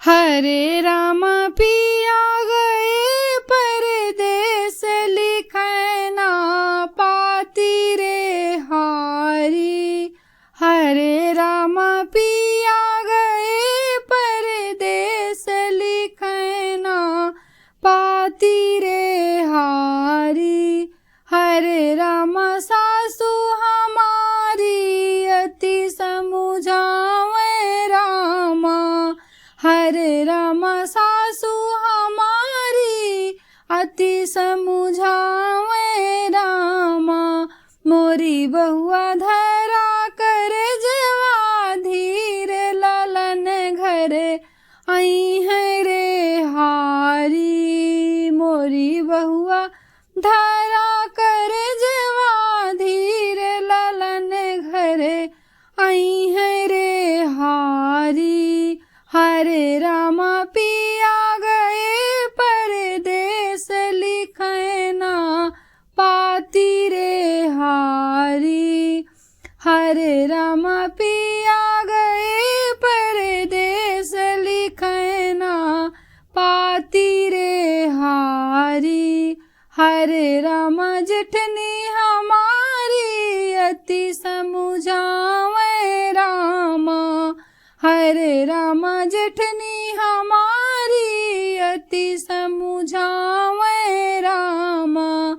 हरे राम पिया गए परदेस, लिखना पाती रे हारी। हरे राम पिया गए परदेस, लिखना पाती रे हारी। हरे राम सासु हमारी अति समुझावे रामा। हरे राम सासु हमारी अति समुझावे रामा। मोरी बहुआ धरा कर जवा, धीरे ललन घरे आई है रे हारी। मोरी बहुआ धरा कर जवा, धीरे ललन घरे आई है रे हारी। हरे राम पिया गए परदेस, लिखना पाती रे हारी। हरे राम पिया गए परदेस, लिखना पाती रे हारी। हरे राम जेठनी हमारी अति समुझावे रामा। हरे राम जेठनी हमारी अति समुझावे रामा।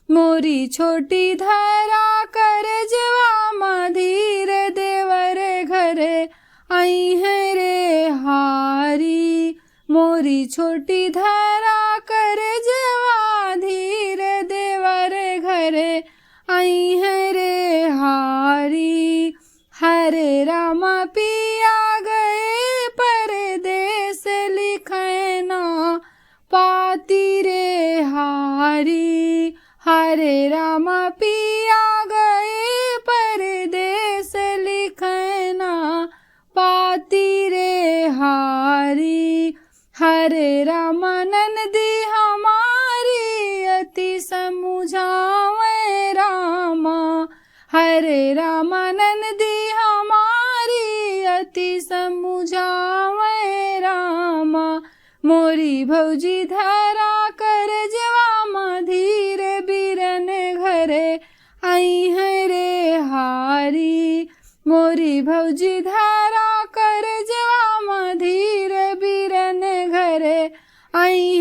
मोरी छोटी धरा कर जवा, धीरे देवर घरे आई है रे हारी। मोरी छोटी धरा कर जवा, धीरे देवर घरे आई है रे हारी। हरे राम पिया गए परदेस, लिखना पाती रे हारी। हरे राम पिया गए परदेस, लिखना पाती रे हारी। हरे राम नंदी हमारी अति समुझावे रामा। हरे राम नंदी हमारी अति समुझावे रामा। मोरी भौजी धरा कर जवा, धीरे बीरन घरे आई है रे हारी। मोरी भौजी धरा कर जवा, धीरे बीरन घरे आई